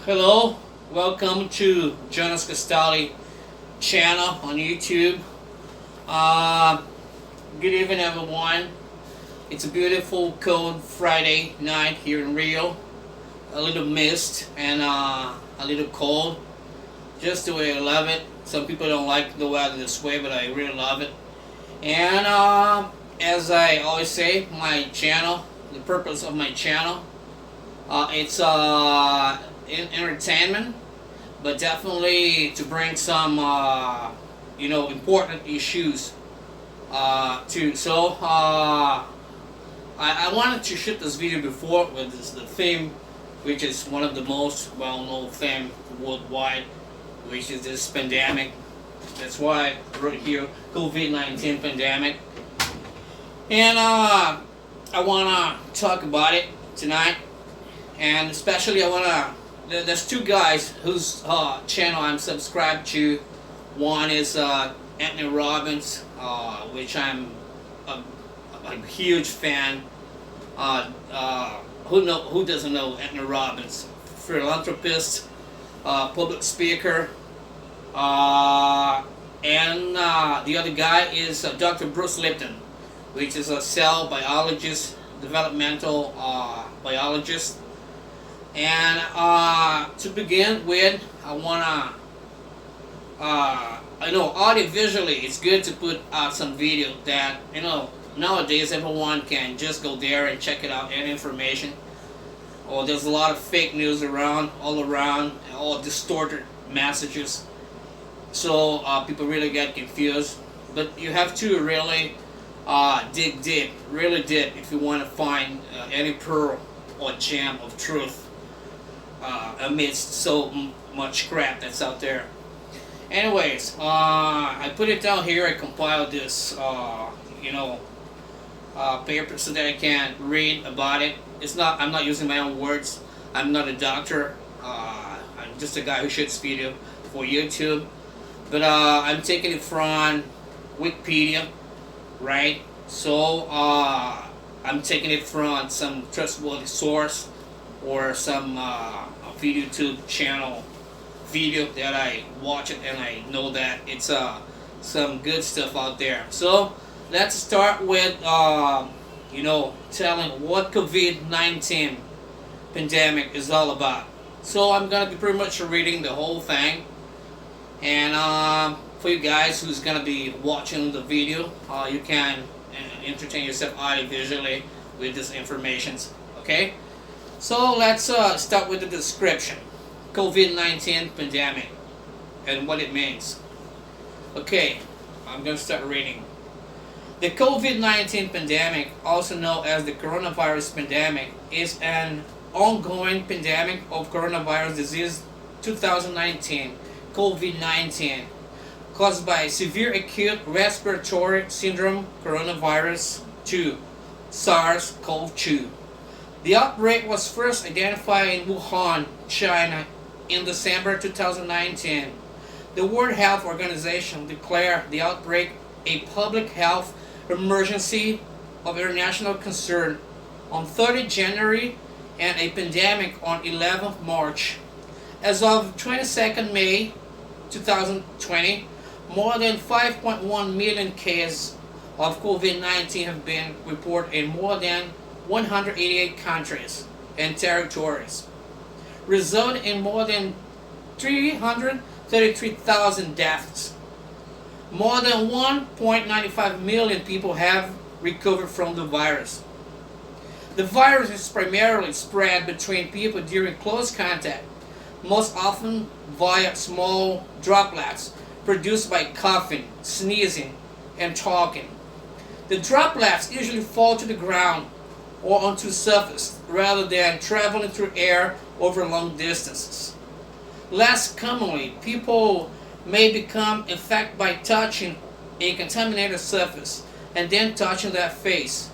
Hello, welcome to Jonas Castali channel on YouTube. Uh, Good evening, everyone. It's a beautiful, cold Friday night here in Rio. A little mist and a little cold, just the way I love it. Some people don't like the weather this way, but I really love it. And as I always say, my channel, the purpose of my channel, it's entertainment, but definitely to bring some important issues to. I wanted to shoot this video before with the theme, which is one of the most well-known theme worldwide, which is this pandemic. That's why I wrote here COVID-19 pandemic, and I wanna talk about it tonight, and especially I wanna. There's two guys whose channel I'm subscribed to. One is Anthony Robbins, which I'm a huge fan. Who doesn't know Anthony Robbins? Philanthropist, public speaker, and the other guy is Dr. Bruce Lipton, which is a cell biologist, developmental biologist. And to begin with, I wanna, I know audio visually, it's good to put out some video that nowadays everyone can just go there and check it out, any information. Or there's a lot of fake news around, all distorted messages. So people really get confused. But you have to really dig deep, really deep, if you want to find any pearl or gem of truth amidst so much crap that's out there. Anyways, I put it down here. I compiled this, paper so that I can read about it. I'm not using my own words. I'm not a doctor. I'm just a guy who shoots video for YouTube. But I'm taking it from Wikipedia, right? So I'm taking it from some trustworthy source or some YouTube channel video that I watch it, and I know that it's some good stuff out there. So let's start with telling what COVID-19 pandemic is all about. So I'm gonna be pretty much reading the whole thing, and for you guys who's gonna be watching the video, you can entertain yourself audio visually with this information. Okay, so let's start with the description. COVID-19 pandemic and what it means. Okay, I'm gonna start reading. The COVID-19 pandemic, also known as the coronavirus pandemic, is an ongoing pandemic of coronavirus disease 2019, COVID-19, caused by severe acute respiratory syndrome coronavirus 2, SARS-CoV-2. The outbreak was first identified in Wuhan, China, in December 2019. The World Health Organization declared the outbreak a public health emergency of international concern on 30 January and a pandemic on 11th March. As of 22nd May 2020, more than 5.1 million cases of COVID-19 have been reported in more than 188 countries and territories, resulting in more than 333,000 deaths. More than 1.95 million people have recovered from the virus. The virus is primarily spread between people during close contact, most often via small droplets produced by coughing, sneezing, and talking. The droplets usually fall to the ground or onto the surface rather than traveling through air over long distances. Less commonly, people may become infected by touching a contaminated surface and then touching that face.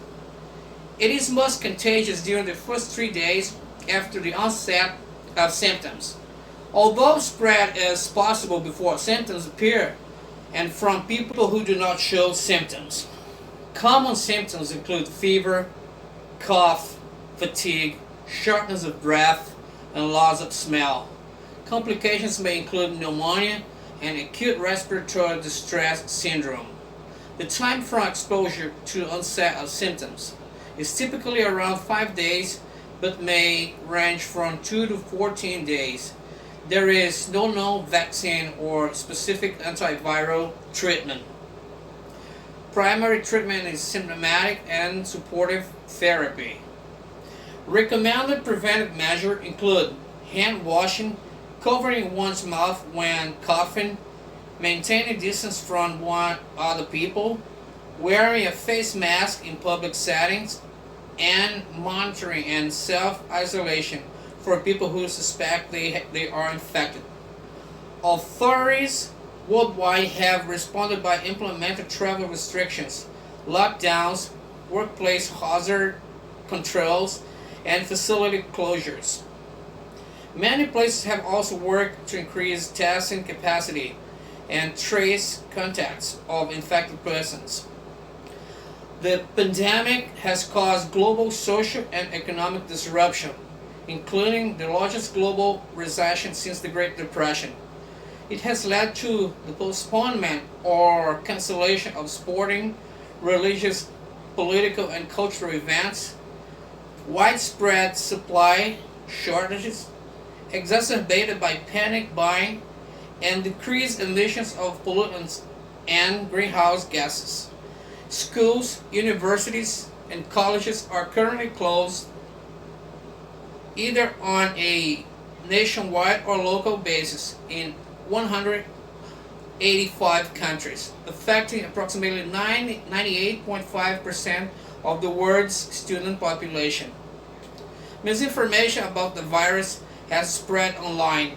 It is most contagious during the first 3 days after the onset of symptoms, although spread is possible before symptoms appear and from people who do not show symptoms. Common symptoms include fever, cough, fatigue, shortness of breath, and loss of smell. Complications may include pneumonia and acute respiratory distress syndrome. The time from exposure to onset of symptoms is typically around 5 days but may range from 2 to 14 days. There is no known vaccine or specific antiviral treatment. Primary treatment is symptomatic and supportive therapy. Recommended preventive measures include hand washing, covering one's mouth when coughing, maintaining distance from other people, wearing a face mask in public settings, and monitoring and self-isolation for people who suspect they are infected. Authorities worldwide have responded by implementing travel restrictions, lockdowns, workplace hazard controls, and facility closures. Many places have also worked to increase testing capacity and trace contacts of infected persons. The pandemic has caused global social and economic disruption, including the largest global recession since the Great Depression. It has led to the postponement or cancellation of sporting, religious, political, and cultural events, widespread supply shortages, exacerbated by panic buying, and decreased emissions of pollutants and greenhouse gases. Schools, universities, and colleges are currently closed either on a nationwide or local basis in 185 countries, affecting approximately 98.5% of the world's student population. Misinformation about the virus has spread online,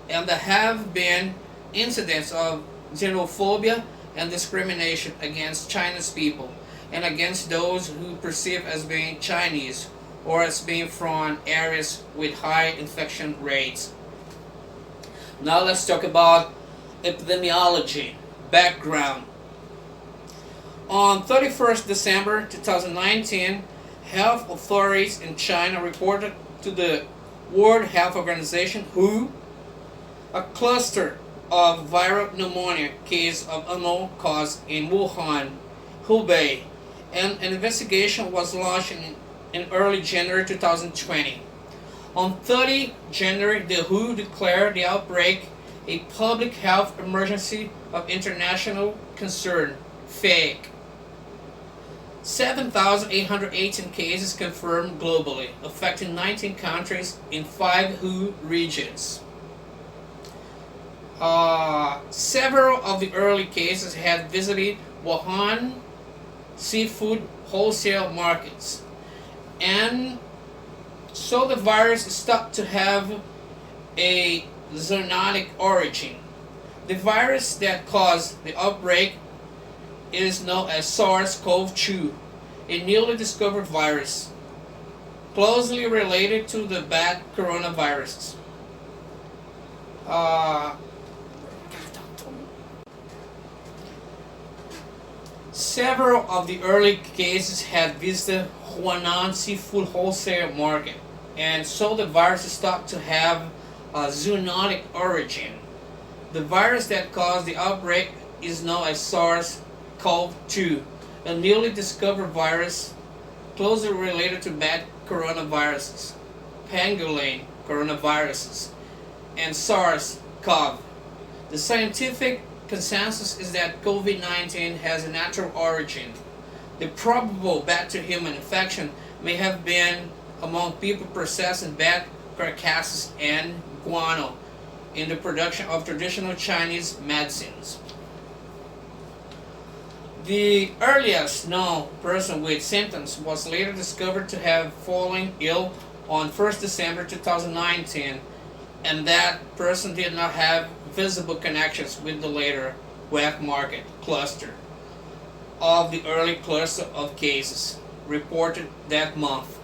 and there have been incidents of xenophobia and discrimination against Chinese people and against those who perceive as being Chinese or as being from areas with high infection rates. Now let's talk about epidemiology, background. On 31st December 2019, health authorities in China reported to the World Health Organization, WHO, a cluster of viral pneumonia case of unknown cause in Wuhan, Hubei, and an investigation was launched in early January 2020. On 30 January, the WHO declared the outbreak a public health emergency of international concern, FAIC. 7,818 cases confirmed globally, affecting 19 countries in 5 WHO regions. Several of the early cases had visited Wuhan seafood wholesale markets, and so the virus is thought to have a zoonotic origin. The virus that caused the outbreak is known as SARS-CoV-2, a newly discovered virus, closely related to the bat coronaviruses. Several of the early cases had visited Huanan seafood wholesale market, and so the virus is thought to have a zoonotic origin. The virus that caused the outbreak is known as SARS-CoV-2, a newly discovered virus closely related to bat coronaviruses, pangolin coronaviruses, and SARS-CoV. The scientific consensus is that COVID-19 has a natural origin. The probable bat-to-human infection may have been among people processing bat carcasses and guano in the production of traditional Chinese medicines. The earliest known person with symptoms was later discovered to have fallen ill on 1st December 2019, and that person did not have visible connections with the later wet market cluster of the early cluster of cases reported that month.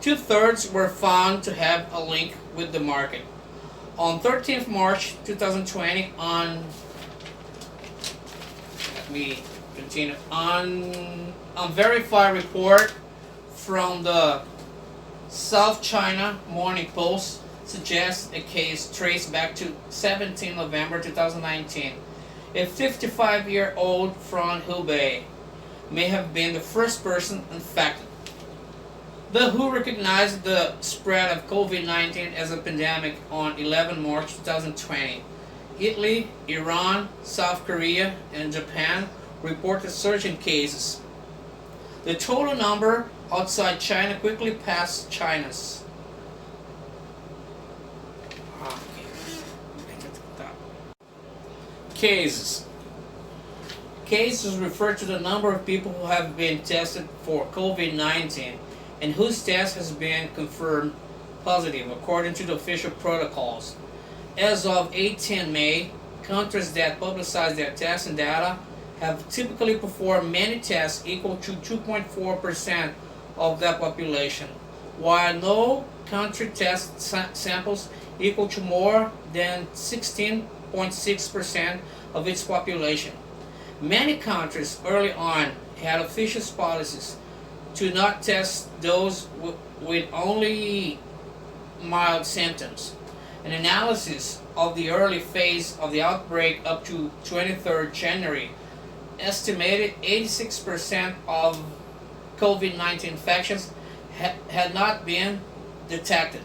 2/3 were found to have a link with the market. On 13th March 2020, on verified report from the South China Morning Post, suggests a case traced back to 17 November 2019. A 55-year-old from Hubei may have been the first person infected. The WHO recognized the spread of COVID-19 as a pandemic on 11 March 2020. Italy, Iran, South Korea, and Japan reported surging cases. The total number outside China quickly passed China's. Cases. Cases refer to the number of people who have been tested for COVID-19 and whose test has been confirmed positive according to the official protocols. As of 18 May, countries that publicize their testing data have typically performed many tests equal to 2.4% of their population, while no country tests samples equal to more than 16.6% of its population. Many countries early on had official policies to not test those with only mild symptoms. An analysis of the early phase of the outbreak up to 23rd January estimated 86% of COVID-19 infections had not been detected,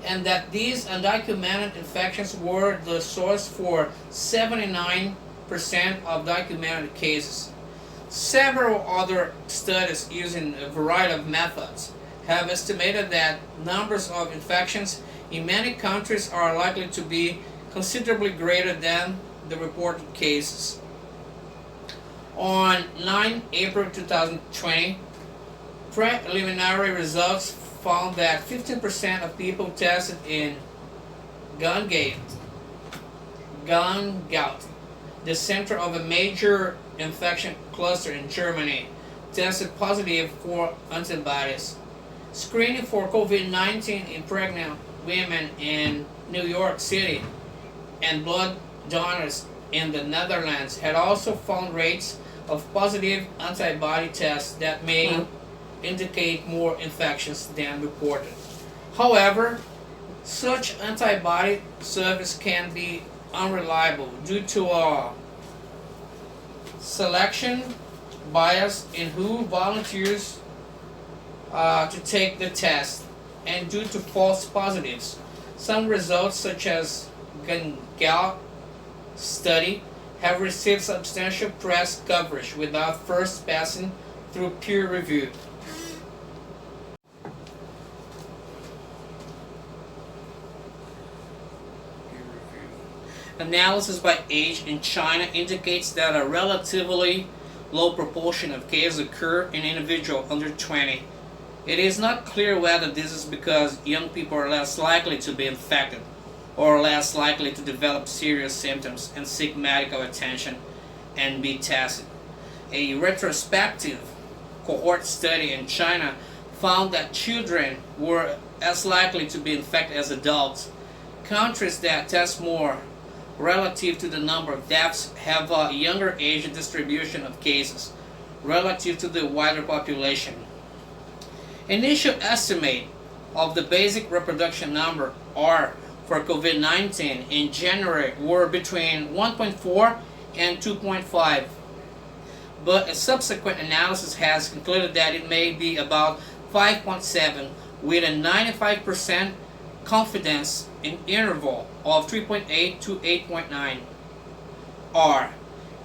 and that these undocumented infections were the source for 79% of documented cases. Several other studies using a variety of methods have estimated that numbers of infections in many countries are likely to be considerably greater than the reported cases. On 9 April 2020, preliminary results found that 15% of people tested in Gangate, the center of a major infection cluster in Germany, tested positive for antibodies. Screening for COVID-19 in pregnant women in New York City and blood donors in the Netherlands had also found rates of positive antibody tests that may indicate more infections than reported. However, such antibody surveys can be unreliable due to a selection bias in who volunteers to take the test and due to false positives. Some results, such as Gangalt study, have received substantial press coverage without first passing through peer review. Analysis by age in China indicates that a relatively low proportion of cases occur in individuals under 20. It is not clear whether this is because young people are less likely to be infected or less likely to develop serious symptoms and seek medical attention and be tested. A retrospective cohort study in China found that children were as likely to be infected as adults. Countries that test more relative to the number of deaths have a younger age distribution of cases relative to the wider population. Initial estimate of the basic reproduction number R for COVID-19 in January were between 1.4 and 2.5, but a subsequent analysis has concluded that it may be about 5.7 with a 95% confidence interval of 3.8 to 8.9. R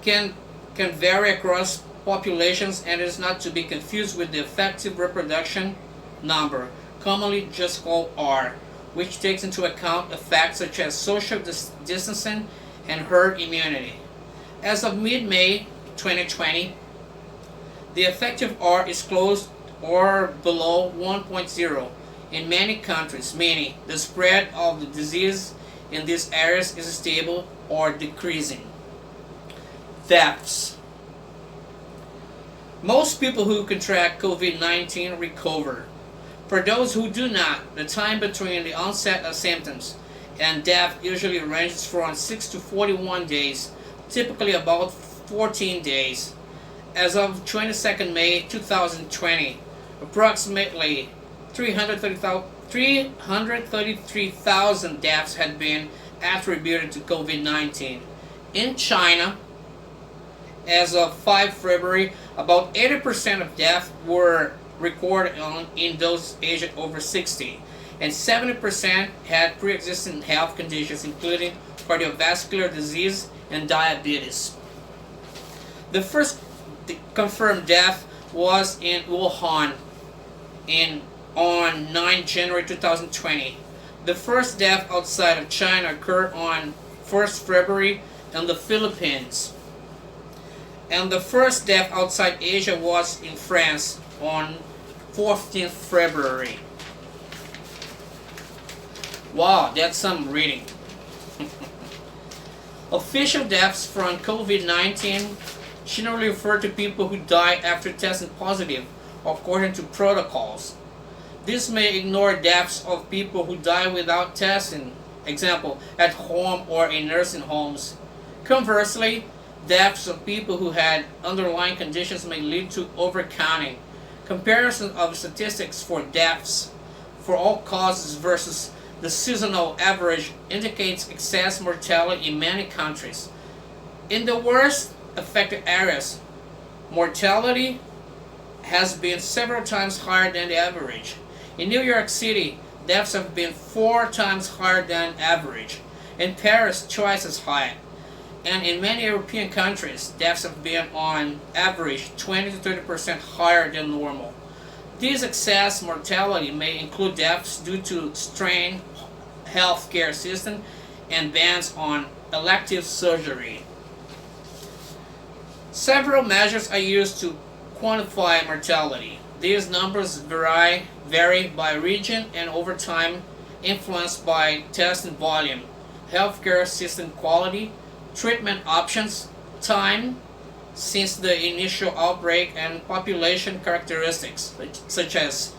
can vary across populations and is not to be confused with the effective reproduction number, commonly just called R, which takes into account effects such as social distancing and herd immunity. As of mid-May 2020, the effective R is close or below 1.0 in many countries, meaning the spread of the disease in these areas is stable or decreasing. Deaths. Most people who contract COVID-19 recover. For those who do not, the time between the onset of symptoms and death usually ranges from 6 to 41 days, typically about 14 days. As of 22nd May 2020, approximately 330,000 333,000 deaths had been attributed to COVID-19. In China, as of 5 February, about 80% of deaths were recorded in those aged over 60, and 70% had pre-existing health conditions including cardiovascular disease and diabetes. The first confirmed death was in Wuhan on 9 January 2020. The first death outside of China occurred on 1st February in the Philippines. And the first death outside Asia was in France on 14th February. Wow, that's some reading. Official deaths from COVID-19 generally refer to people who die after testing positive according to protocols. This may ignore deaths of people who die without testing, example, at home or in nursing homes. Conversely, deaths of people who had underlying conditions may lead to overcounting. Comparison of statistics for deaths for all causes versus the seasonal average indicates excess mortality in many countries. In the worst affected areas, mortality has been several times higher than the average. In New York City, deaths have been 4 times higher than average. In Paris, twice as high. And in many European countries, deaths have been on average 20 to 30% higher than normal. This excess mortality may include deaths due to strained healthcare system and bans on elective surgery. Several measures are used to quantify mortality. These numbers vary by region and over time influenced by testing volume, healthcare system quality, treatment options, time since the initial outbreak, and population characteristics such as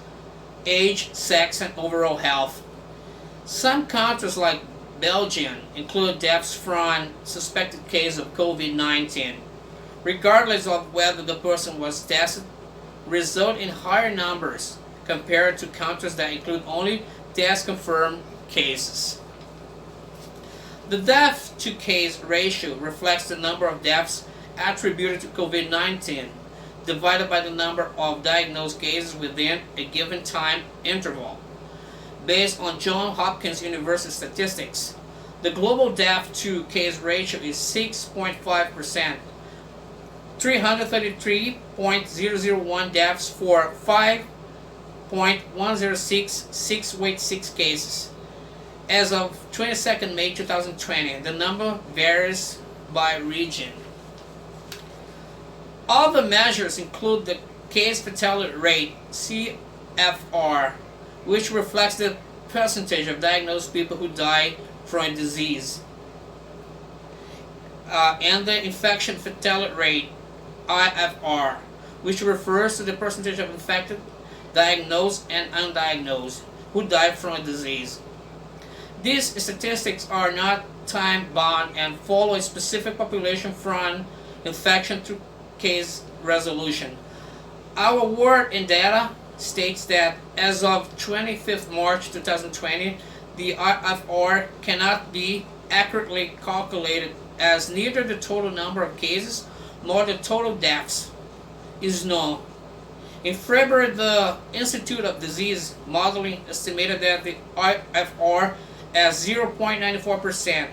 age, sex, and overall health. Some countries like Belgium include deaths from suspected cases of COVID-19. Regardless of whether the person was tested, result in higher numbers compared to countries that include only test-confirmed cases. The death-to-case ratio reflects the number of deaths attributed to COVID-19 divided by the number of diagnosed cases within a given time interval. Based on Johns Hopkins University statistics, the global death-to-case ratio is 6.5%, 333.001 deaths for 5.106 6 cases. As of 22nd May 2020, the number varies by region. Other measures include the case fatality rate, CFR, which reflects the percentage of diagnosed people who die from a disease, and the infection fatality rate, IFR, which refers to the percentage of infected, diagnosed, and undiagnosed who die from a disease. These statistics are not time-bound and follow a specific population from infection to case resolution. Our word in data states that as of 25th March 2020, the IFR cannot be accurately calculated as neither the total number of cases nor the total deaths is known. In February, the Institute of Disease Modeling estimated that the IFR as 0.94%,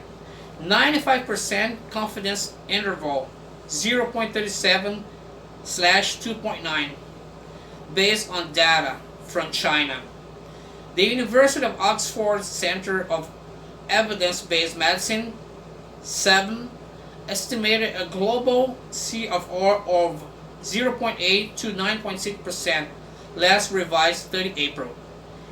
95% confidence interval 0.37/2.9, based on data from China. The University of Oxford Center of Evidence-Based Medicine, 7, estimated a global CFR of 0.8 to 9.6%, last revised 30 April,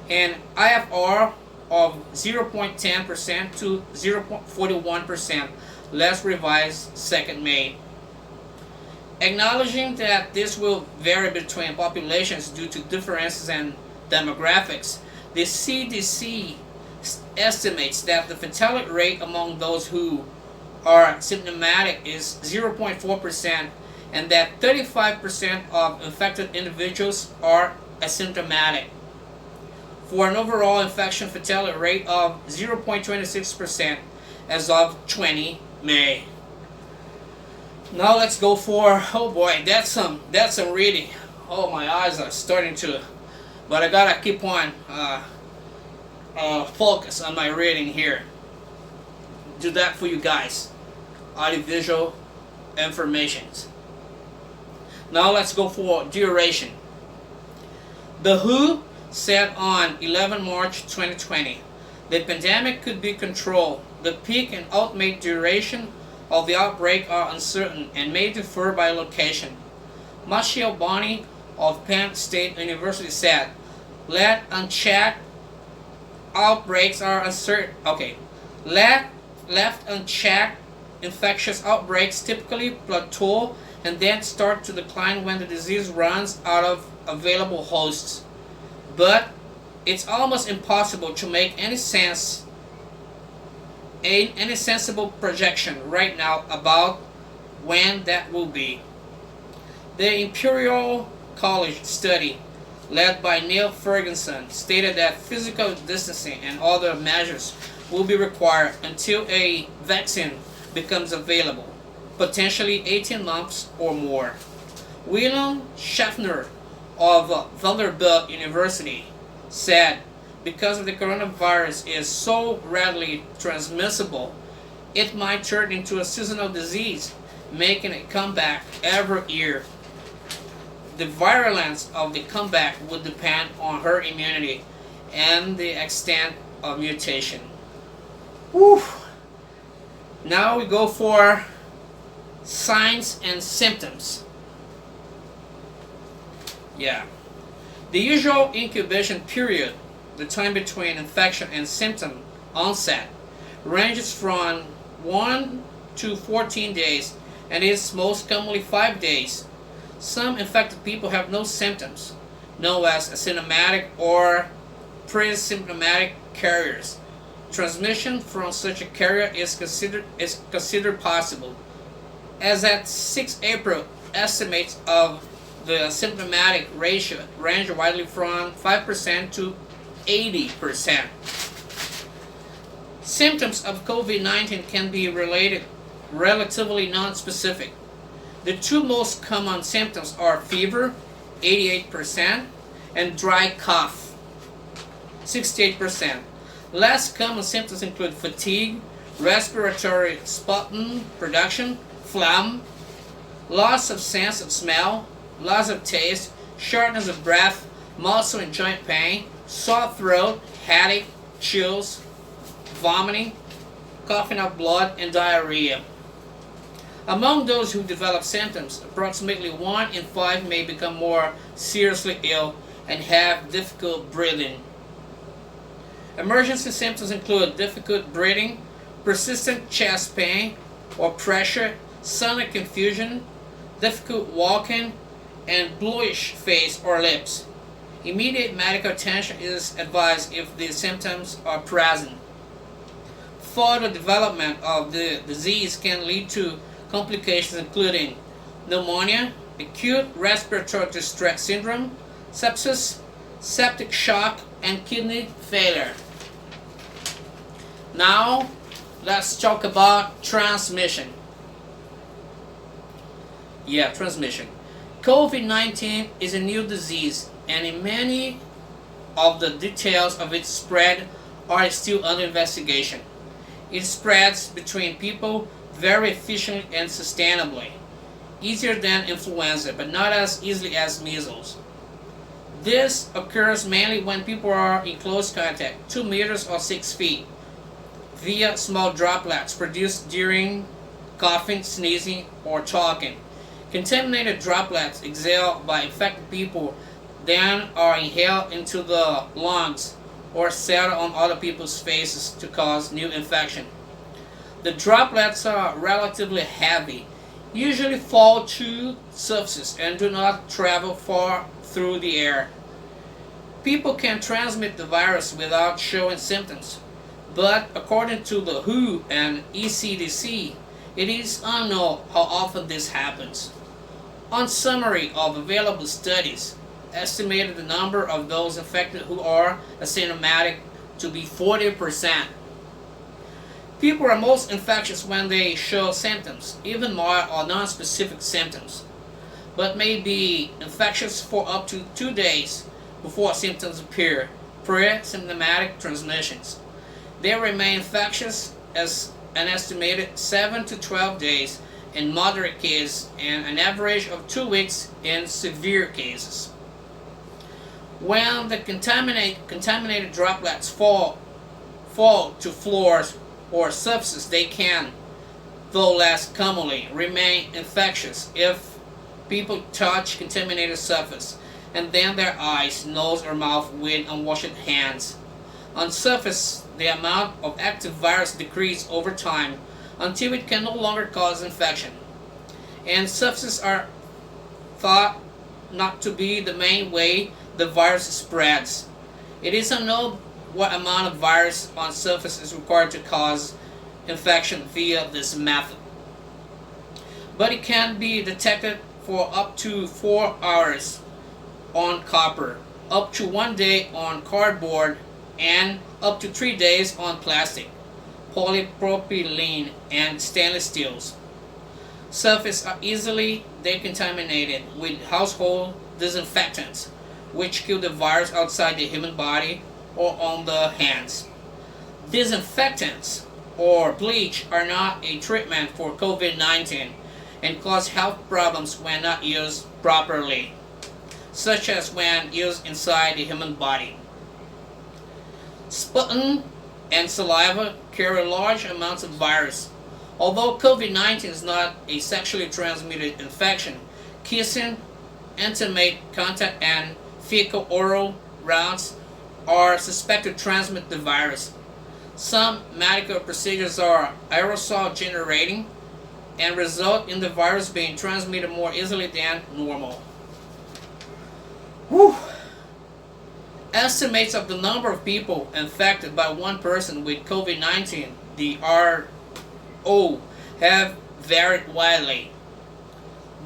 and IFR of 0.10% to 0.41%, last revised 2nd May. Acknowledging that this will vary between populations due to differences in demographics, the CDC estimates that the fatality rate among those who are symptomatic is 0.4%, and that 35% of infected individuals are asymptomatic. for an overall infection fatality rate of 0.26% as of 20 May. Now let's go for, oh boy, that's some reading. Oh, my eyes are starting to, but I gotta keep on focus on my reading here. Do that for you guys. Audiovisual informations. Now let's go for duration. The WHO said on 11 March 2020, the pandemic could be controlled. The peak and ultimate duration of the outbreak are uncertain and may differ by location. Michelle Bonney of Penn State University said, "Let unchecked outbreaks are uncertain." Okay, left unchecked, infectious outbreaks typically plateau and then start to decline when the disease runs out of available hosts. But it's almost impossible to make any sensible projection right now about when that will be. The Imperial College study, led by Neil Ferguson, stated that physical distancing and other measures will be required until a vaccine becomes available, potentially 18 months or more. William Schaffner of Vanderbilt University said, because the coronavirus is so readily transmissible, it might turn into a seasonal disease, making a comeback every year. The virulence of the comeback would depend on herd immunity and the extent of mutation. Whew. Now we go for signs and symptoms. Yeah. The usual incubation period, the time between infection and symptom onset, ranges from 1 to 14 days and is most commonly 5 days. Some infected people have no symptoms, known as asymptomatic or pre-symptomatic carriers. Transmission from such a carrier is considered possible. As at 6 April, estimates of the symptomatic ratio range widely from 5% to 80%. Symptoms of COVID-19 can be relatively non-specific. The two most common symptoms are fever, 88%, and dry cough, 68%. Less common symptoms include fatigue, respiratory sputum production, phlegm, loss of sense of smell, loss of taste, shortness of breath, muscle and joint pain, sore throat, headache, chills, vomiting, coughing up blood, and diarrhea. Among those who develop symptoms, approximately 1 in 5 may become more seriously ill and have difficult breathing. Emergency symptoms include difficult breathing, persistent chest pain or pressure, sonic confusion, difficult walking, and bluish face or lips. Immediate medical attention is advised if the symptoms are present. Further development of the disease can lead to complications including pneumonia, acute respiratory distress syndrome, sepsis, septic shock, and kidney failure. Now, let's talk about transmission. Transmission. COVID-19 is a new disease, and in many of the details of its spread are still under investigation. It spreads between people very efficiently and sustainably, easier than influenza, but not as easily as measles. This occurs mainly when people are in close contact, 2 meters or 6 feet, via small droplets produced during coughing, sneezing, or talking. Contaminated droplets exhaled by infected people then are inhaled into the lungs or settle on other people's faces to cause new infection. The droplets are relatively heavy, usually fall to surfaces and do not travel far through the air. People can transmit the virus without showing symptoms, but according to the WHO and ECDC, it is unknown how often this happens. On summary of available studies, estimated the number of those infected who are asymptomatic to be 40%. People are most infectious when they show symptoms, even mild or non-specific symptoms, but may be infectious for up to 2 days before symptoms appear, pre-symptomatic transmissions. They remain infectious as an estimated 7 to 12 days in moderate cases and an average of 2 weeks in severe cases. When the contaminated droplets fall to floors or surfaces, they can, though less commonly, remain infectious if people touch contaminated surface and then their eyes, nose, or mouth with unwashed hands. On surface, the amount of active virus decreases over time until it can no longer cause infection. And surfaces are thought not to be the main way the virus spreads. It is unknown what amount of virus on surface is required to cause infection via this method, but it can be detected for up to 4 hours on copper, up to 1 day on cardboard, and up to 3 days on plastic, polypropylene, and stainless steels. Surfaces are easily decontaminated with household disinfectants, which kill the virus outside the human body or on the hands. Disinfectants or bleach are not a treatment for COVID-19 and cause health problems when not used properly, such as when used inside the human body. Sputum and saliva carry large amounts of virus. Although COVID-19 is not a sexually transmitted infection, kissing, intimate contact, and fecal-oral routes are suspected to transmit the virus. Some medical procedures are aerosol generating and result in the virus being transmitted more easily than normal. Whew. Estimates of the number of people infected by one person with COVID-19, the RO, have varied widely.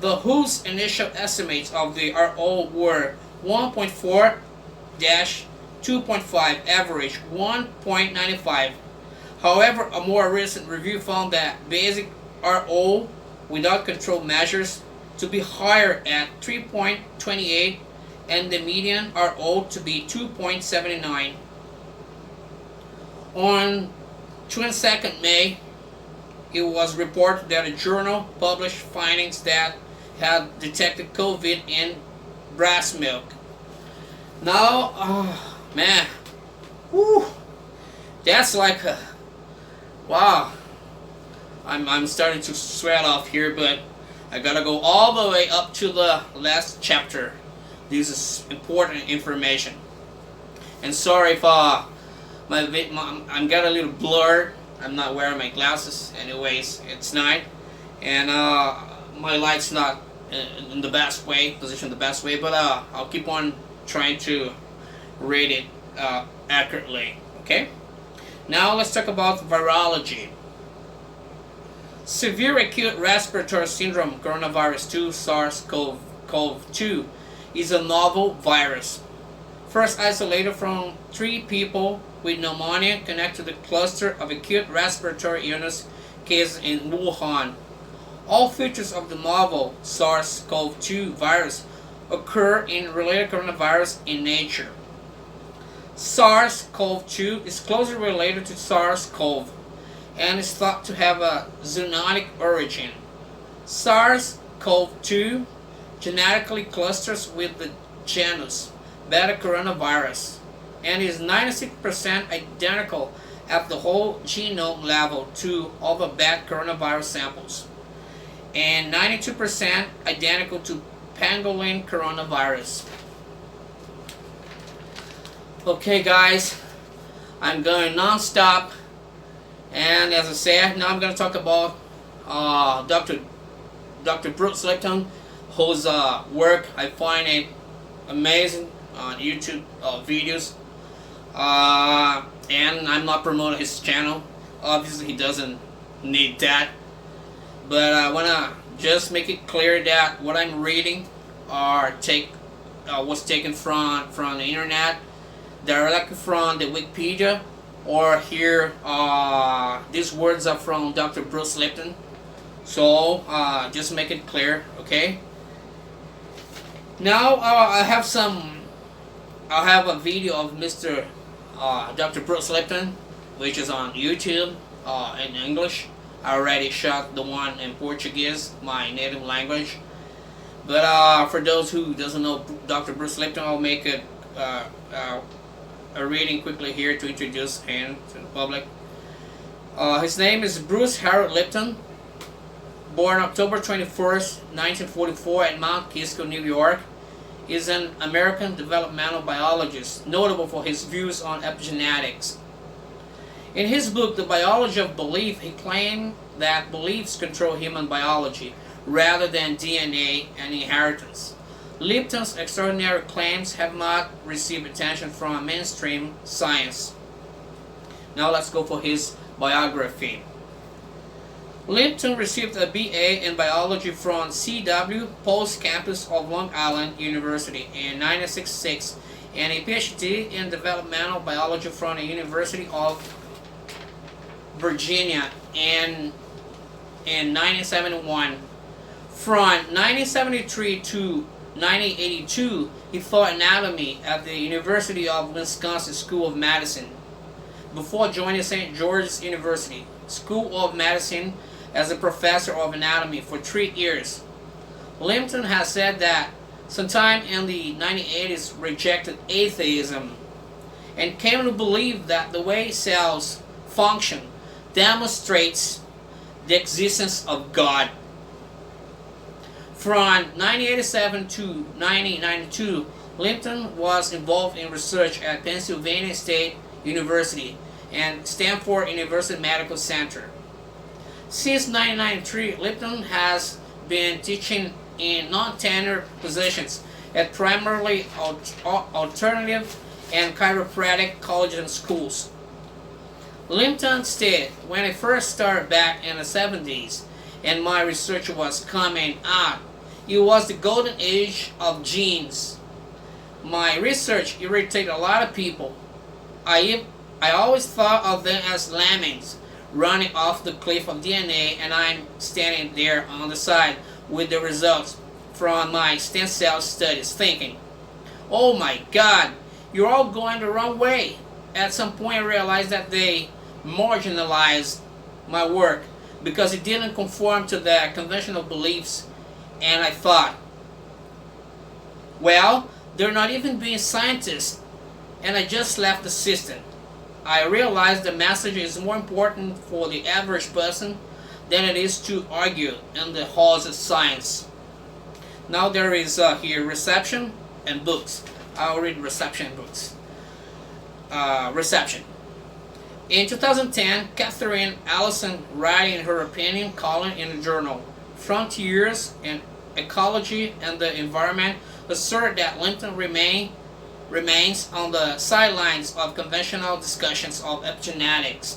The WHO's initial estimates of the RO were 1.4 2.5, average 1.95. However, a more recent review found that basic RO without control measures to be higher at 3.28 and the median RO to be 2.79. On 22nd May, it was reported that a journal published findings that had detected COVID in breast milk. Now, man, whew, that's like a, wow. I'm starting to sweat off here, but I gotta go all the way up to the last chapter. This is important information. And sorry if I'm got a little blurred. I'm not wearing my glasses. Anyways, it's night, and my light's not in the best way, positioned the best way. But I'll keep on trying to rate it accurately. Okay. Now let's talk about virology. Severe acute respiratory syndrome, coronavirus 2, SARS-CoV-2, is a novel virus. First isolated from 3 people with pneumonia connected to the cluster of acute respiratory illness cases in Wuhan. All features of the novel SARS-CoV-2 virus occur in related coronavirus in nature. SARS-CoV-2 is closely related to SARS-CoV and is thought to have a zoonotic origin. SARS-CoV-2 genetically clusters with the genus Beta coronavirus and is 96% identical at the whole genome level to all the bat coronavirus samples, and 92% identical to pangolin coronavirus. Okay guys, I'm going non-stop, and as I said, now I'm going to talk about Dr. Bruce Lipton, whose work I find it amazing on YouTube videos, and I'm not promoting his channel. Obviously he doesn't need that, but I want to just make it clear that what I'm reading are take was taken from the internet, directly from the Wikipedia, or here these words are from Dr. Bruce Lipton. So just make it clear, okay? Now I have a video of Mr. Dr. Bruce Lipton, which is on YouTube in English. I already shot the one in Portuguese, my native language. But for those who doesn't know Dr. Bruce Lipton, I'll make a reading quickly here to introduce him to the public. His name is Bruce Harold Lipton, born October 21st, 1944 at Mount Kisco, New York. He is an American developmental biologist, notable for his views on epigenetics. In his book, The Biology of Belief, he claimed that beliefs control human biology rather than DNA and inheritance. Lipton's extraordinary claims have not received attention from mainstream science. Now let's go for his biography. Lipton received a BA in biology from C.W. Post campus of Long Island University in 1966 and a PhD in developmental biology from the University of Virginia in 1971. From 1973 to 1982, he taught anatomy at the University of Wisconsin School of Medicine before joining St. George's University School of Medicine as a professor of anatomy for 3 years. Lipton has said that sometime in the 1980s rejected atheism and came to believe that the way cells function demonstrates the existence of God. From 1987 to 1992, Lipton was involved in research at Pennsylvania State University and Stanford University Medical Center. Since 1993, Lipton has been teaching in non-tenure positions at primarily alternative and chiropractic colleges and schools. Lipton stated, when I first started back in the 70s and my research was coming out, it was the golden age of genes. My research irritated a lot of people. I always thought of them as lemmings running off the cliff of DNA, and I'm standing there on the side with the results from my stem cell studies thinking, oh my God, you're all going the wrong way. At some point I realized that they marginalized my work because it didn't conform to the conventional beliefs, and I thought, well, they're not even being scientists, and I just left the system. I realized the message is more important for the average person than it is to argue in the halls of science. Now there is here reception and books. I'll read reception books. Reception. In 2010, Catherine Allison, writing her opinion column in the journal Frontiers in Ecology and the Environment, asserted that Lipton remains on the sidelines of conventional discussions of epigenetics,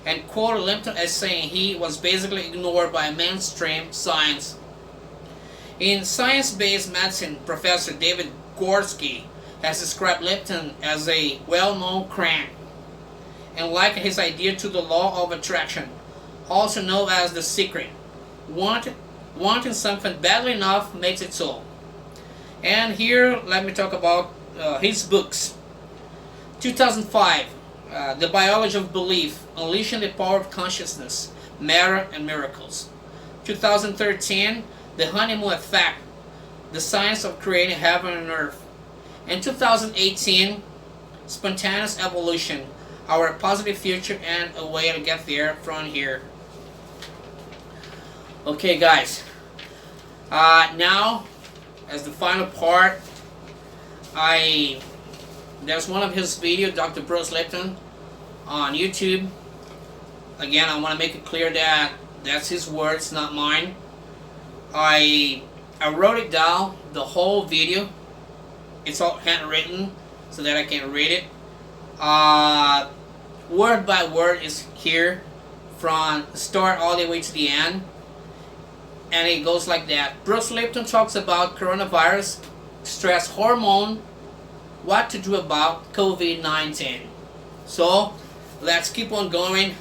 and quoted Lipton as saying he was basically ignored by mainstream science. In Science-Based Medicine, Professor David Gorski has described Lipton as a well-known crank, and likened his idea to the law of attraction, also known as the secret. Wanting something badly enough makes it so. And here, let me talk about his books. 2005, The Biology of Belief, Unleashing the Power of Consciousness, Matter and Miracles. 2013, The Honeymoon Effect, The Science of Creating Heaven and Earth. In 2018, Spontaneous Evolution, Our Positive Future and a Way to Get There from Here. Okay guys, now as the final part, there's one of his videos, Dr. Bruce Lipton, on YouTube. Again, I want to make it clear that that's his words, not mine. I wrote it down, the whole video. It's all handwritten so that I can read it. Word by word is here from the start all the way to the end. And it goes like that. Bruce Lipton talks about coronavirus stress hormone, what to do about COVID-19. So let's keep on going.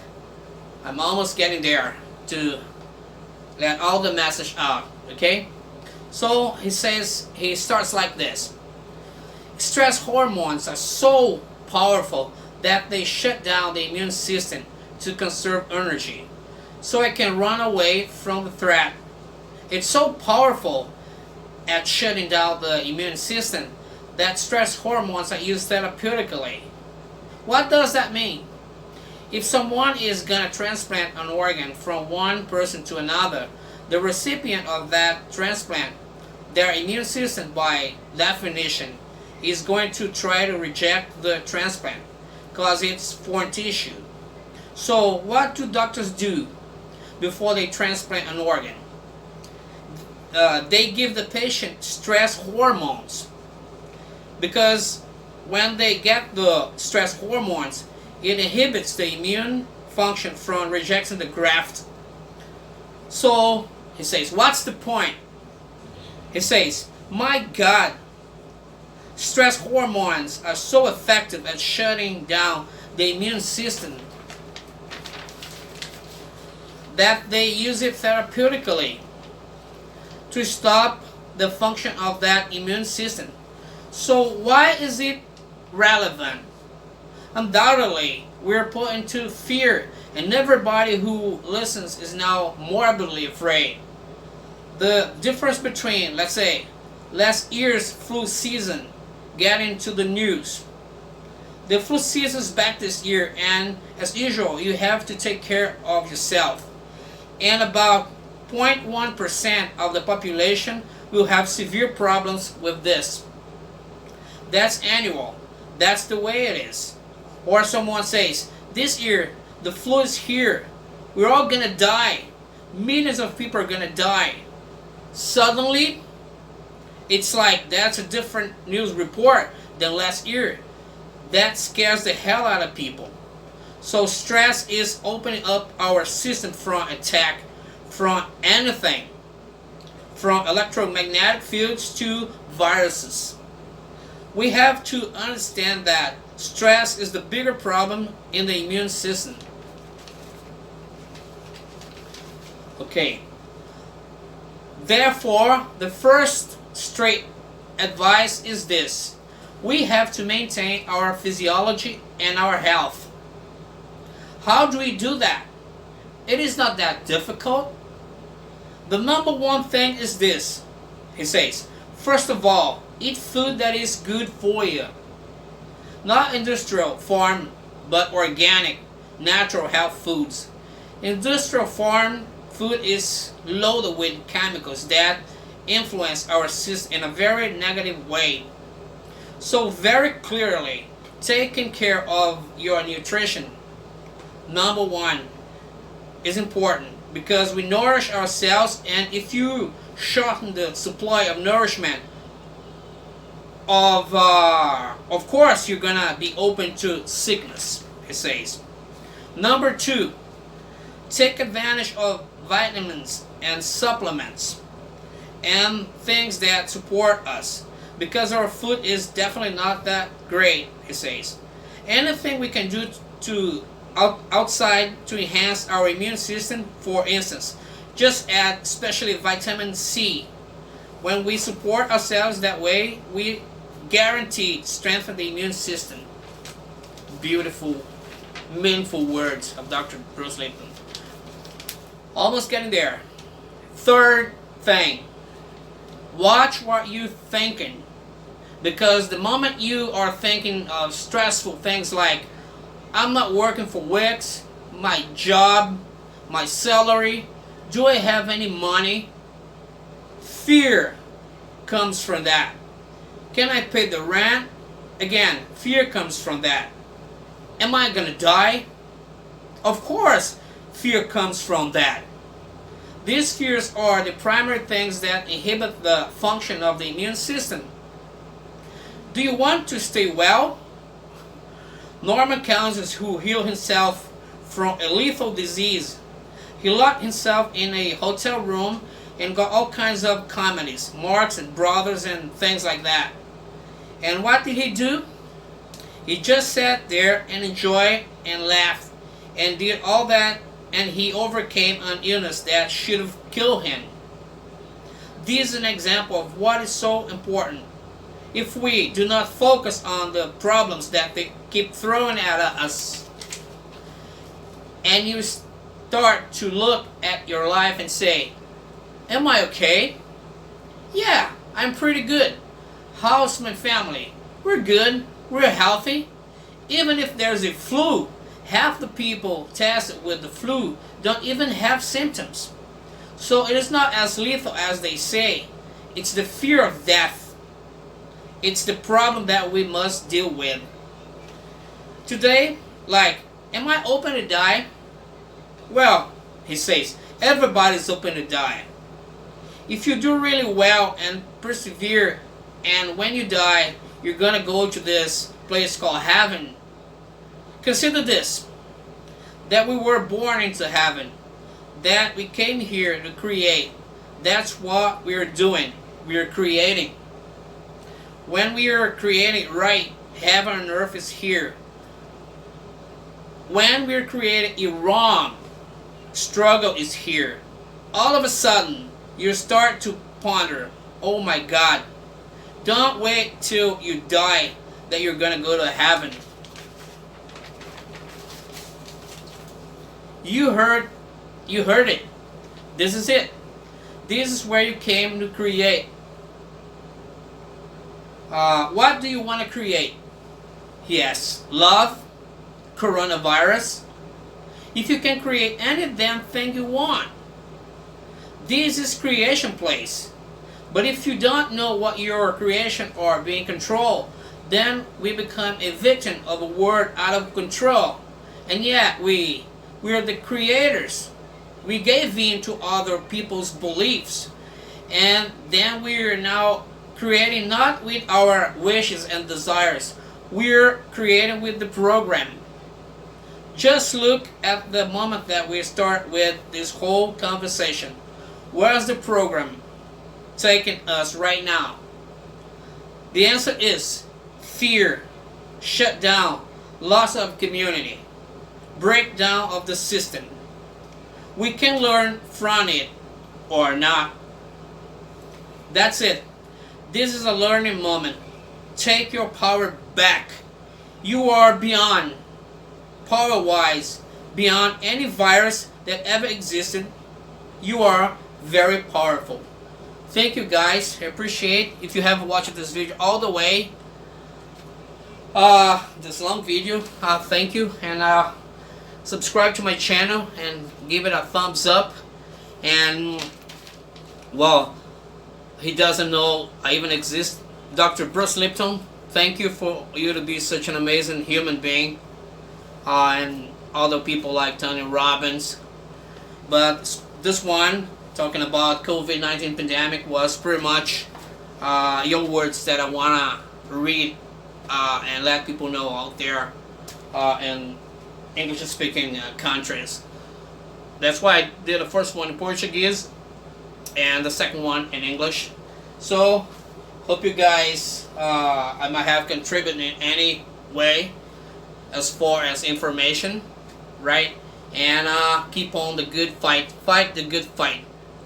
I'm almost getting there to let all the message out. Okay, so he starts like this. Stress hormones are so powerful that they shut down the immune system to conserve energy so it can run away from the threat. It's so powerful at shutting down the immune system that stress hormones are used therapeutically. What does that mean? If someone is going to transplant an organ from one person to another, the recipient of that transplant, their immune system by definition, is going to try to reject the transplant because it's foreign tissue. So what do doctors do before they transplant an organ? They give the patient stress hormones, because when they get the stress hormones, it inhibits the immune function from rejecting the graft. So he says, what's the point? He says, my God, stress hormones are so effective at shutting down the immune system that they use it therapeutically to stop the function of that immune system. So why is it relevant? Undoubtedly, we're put into fear, and everybody who listens is now morbidly afraid. The difference between, let's say, last year's flu season getting to the news. The flu season is back this year, and as usual, you have to take care of yourself. And about 0.1% of the population will have severe problems with this. That's annual. That's the way it is. Or someone says, this year, the flu is here. We're all gonna die. Millions of people are gonna die. Suddenly, it's like that's a different news report than last year. That scares the hell out of people. So stress is opening up our system from attack from anything, from electromagnetic fields to viruses. We have to understand that stress is the bigger problem in the immune system. Okay. Therefore, the first straight advice is this. We have to maintain our physiology and our health. How do we do that? It is not that difficult. The number one thing is this. He says, first of all, eat food that is good for you. Not industrial farm, but organic, natural health foods. Industrial farm food is loaded with chemicals that influence our system in a very negative way. So very clearly, taking care of your nutrition, number one, is important because we nourish ourselves, and if you shorten the supply of nourishment, of course you're gonna be open to sickness, he says. Number two, take advantage of vitamins and supplements and things that support us, because our food is definitely not that great, he says. Anything we can do to outside to enhance our immune system, for instance, just add especially vitamin C. When we support ourselves that way, we guaranteed strengthen the immune system. Beautiful, meaningful words of Dr. Bruce Lipton. Almost getting there. Third thing, watch what you're thinking, because the moment you are thinking of stressful things like, I'm not working for Wix, my job, my salary, do I have any money? Fear comes from that. Can I pay the rent? Again, fear comes from that. Am I gonna die? Of course, fear comes from that. These fears are the primary things that inhibit the function of the immune system. Do you want to stay well? Norman Cousins, who healed himself from a lethal disease, he locked himself in a hotel room and got all kinds of comedies, Marx and Brothers and things like that. And what did he do? He just sat there and enjoyed and laughed and did all that, and he overcame an illness that should have killed him. This is an example of what is so important. If we do not focus on the problems that they keep throwing at us, and you start to look at your life and say, am I okay? Yeah, I'm pretty good. How's my family? We're good. We're healthy. Even if there's a flu, half the people tested with the flu don't even have symptoms. So it is not as lethal as they say. It's the fear of death. It's the problem that we must deal with. Today, like, am I open to die? Well, he says, everybody's open to die. If you do really well and persevere, and when you die, you're gonna go to this place called heaven. Consider this, that we were born into heaven, that we came here to create. That's what we're doing. We're creating. When we are creating right, heaven and earth is here. When we're creating a wrong, struggle is here. All of a sudden, you start to ponder, oh my God, don't wait till you die that you're gonna go to heaven. You heard it. This is it. This is where you came to create. What do you want to create? Yes, love, coronavirus. If you can create any damn thing you want, this is creation place. But if you don't know what your creation are being controlled, then we become a victim of a world out of control. And yet we are the creators. We gave in to other people's beliefs. And then we are now creating not with our wishes and desires. We're creating with the program. Just look at the moment that we start with this whole conversation. Where's the program taking us right now? The answer is fear, shutdown, loss of community, breakdown of the system. We can learn from it or not. That's it. This is a learning moment. Take your power back. You are beyond, power-wise, beyond any virus that ever existed. You are very powerful. Thank you guys. I appreciate if you have watched this video all the way. This long video. Thank you, and subscribe to my channel and give it a thumbs up. And well, he doesn't know I even exist. Dr. Bruce Lipton, thank you for you to be such an amazing human being, and other people like Tony Robbins. But this one, talking about COVID-19 pandemic, was pretty much your words that I wanna read and let people know out there in English-speaking countries. That's why I did the first one in Portuguese and the second one in English. So hope you guys I might have contributed in any way as far as information, right? And keep on the good fight. Fight the good fight.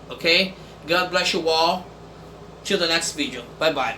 Okay? God bless you all. Till the next video. Bye bye.